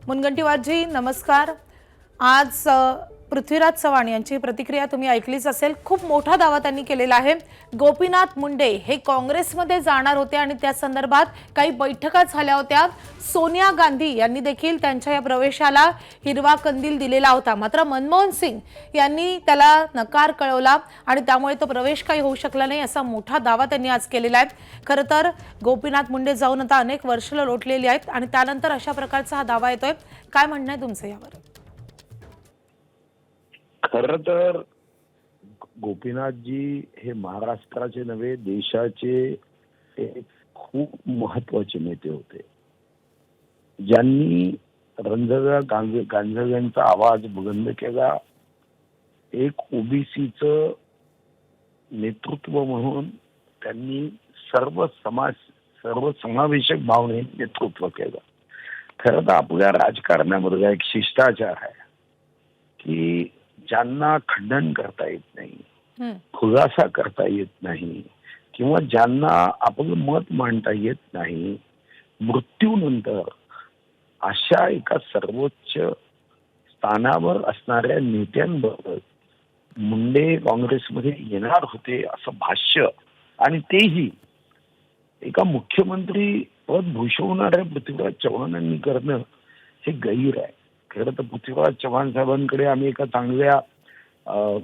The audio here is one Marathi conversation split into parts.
मुनगंटीवारजी नमस्कार। आज पृथ्वीराज चव्हाण यांची प्रतिक्रिया तुम्ही ऐकलीच असेल। खूप मोठा दावा त्यांनी केलेला आहे। गोपीनाथ मुंडे हे काँग्रेसमध्ये जाणार होते आणि त्या संदर्भात काही बैठका झाल्या होत्या। सोनिया गांधी यांनी देखील त्यांच्या या प्रवेशाला हिरवा कंदील दिलेला होता, मात्र मनमोहन सिंग यांनी त्याला नकार कळवला आणि त्यामुळे तो प्रवेश काही होऊ शकला नाही, असा मोठा दावा त्यांनी आज केलेला आहे। खरं तर गोपीनाथ मुंडे जाऊन आता अनेक वर्षे लोटलेली आहेत आणि त्यानंतर अशा प्रकारचा हा दावा येतोय। काय म्हणणं आहे तुमचं यावर? खरं तर गोपीनाथजी हे महाराष्ट्राचे नव्हे, देशाचे एक खूप महत्वाचे नेते होते, ज्यांनी गांधींचा आवाज बुलंद केला। एक ओबीसीचं नेतृत्व म्हणून त्यांनी सर्व समावेशक भावनेने नेतृत्व केलं। खरं तर आपल्या राजकारणामध्ये एक शिष्टाचार आहे की ज्यांना खंडन करता येत नाही, खुलासा करता येत नाही किंवा ज्यांना आपलं मत मांडता येत नाही, मृत्यूनंतर अशा एका सर्वोच्च स्थानावर असणाऱ्या नेत्यांबरोबर मुंडे काँग्रेसमध्ये येणार होते असं भाष्य, आणि तेही एका मुख्यमंत्री पद भूषवणाऱ्या पृथ्वीराज चव्हाणांनी करणं हे गैर आहे। खरं तर पृथ्वीराज चव्हाण साहेबांकडे आम्ही एका चांगल्या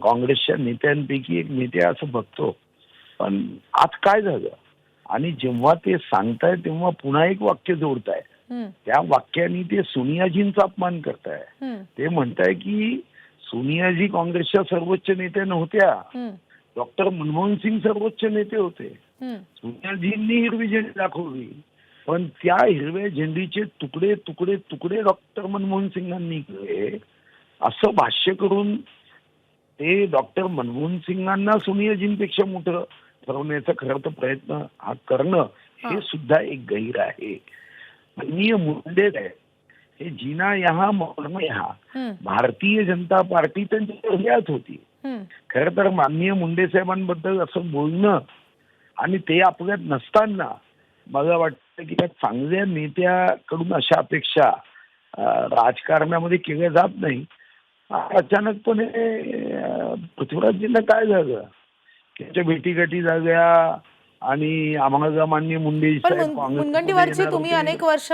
काँग्रेसच्या नेत्यांपैकी एक नेते असं बघतो, पण आज काय झालं आणि जेव्हा ते सांगताय तेव्हा पुन्हा एक वाक्य जोडताय। त्या वाक्याने ते सोनियाजींचा अपमान करताय। ते म्हणताय की सोनियाजी काँग्रेसच्या सर्वोच्च नेत्या नव्हत्या, डॉक्टर मनमोहन सिंग सर्वोच्च नेते होते। सोनियाजींनी हिरवी झेंडी दाखवली, पण त्या हिरव्या झेंडीचे तुकडे तुकडे तुकडे डॉक्टर मनमोहन सिंगांनी केले असं भाष्य करून ते डॉक्टर मनमोहन सिंगांना सोनियाजींपेक्षा मोठं ठरवण्याचा खरं तर प्रयत्न हा करणं हे सुद्धा एक गैर आहे। माननीय मुंडे हे जीना यहाँ मौन यहाँ, भारतीय जनता पार्टी त्यांच्या हृदयात होती। खरं तर माननीय मुंडे साहेबांबद्दल असं बोलणं आणि ते आपल्यात नसताना मला वाटतं की चांगल्या नेत्याकडून अशा अपेक्षा राजकारणामध्ये केल्या जात नाही। अचानकपणे पृथ्वीराजजींना काय झालं, त्यांच्या भेटीगाठी झाल्या आणि आम्हाला माननीय मुंडे साहेब मुनगंटीवारजी तुम्ही अनेक वर्ष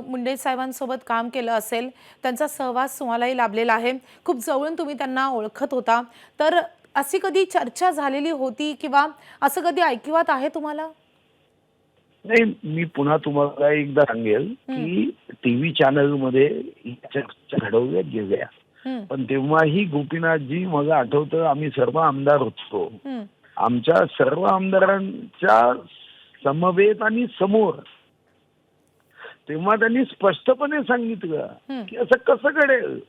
मुंडे साहेबांसोबत काम केलं असेल, त्यांचा सहवास तुम्हालाही लाभलेला आहे, खूप जवळून तुम्ही त्यांना ओळखत होता, तर अशी कधी चर्चा झालेली होती किंवा असं कधी ऐकिवात आहे तुम्हाला? नाही, मी पुन्हा तुम्हाला एकदा सांगेल की टीव्ही चॅनल मध्ये चर्चा घडवल्या गेल्या, पण तेव्हाही गोपीनाथजी, मला आठवतं आम्ही सर्व आमदार होतो, आमच्या सर्व आमदारांच्या समवेत आणि समोर तेव्हा त्यांनी स्पष्टपणे सांगितलं की असं कसं घडेल।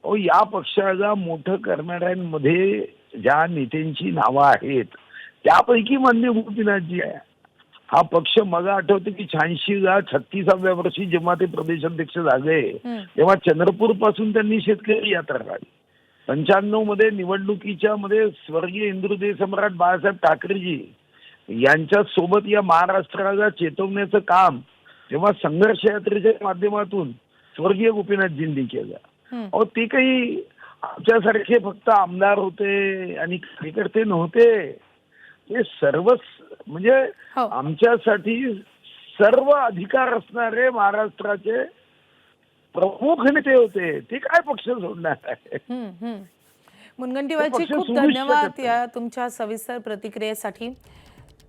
या पक्षाला मोठं करणाऱ्यांमध्ये ज्या नेत्यांची नावं आहेत त्यापैकी माननीय गोपीनाथजी आहे। हा पक्ष मला आठवतं की 86ला 36व्या वर्षी जेव्हा ते प्रदेशाध्यक्ष झाले तेव्हा चंद्रपूर पासून त्यांनी शेतकरी यात्रा काढली। 95 मध्ये निवडणुकीच्या मध्ये स्वर्गीय इंद्रदेव सम्राट बाळासाहेब ठाकरेजी यांच्या सोबत या महाराष्ट्राला चेतवण्याचं काम तेव्हा संघर्ष यात्रेच्या माध्यमातून स्वर्गीय गोपीनाथजींनी केलं। ते काही आमच्यासारखे फक्त आमदार होते आणि कार्यकर्ते नव्हते, ते सर्वच म्हणजे आमच्यासाठी सर्व अधिकार असणारे महाराष्ट्राचे प्रमुख नेते होते। ते काय पक्ष सोडणार आहे? मुनगंटीवारजी खूप धन्यवाद या तुमच्या सविस्तर प्रतिक्रियेसाठी।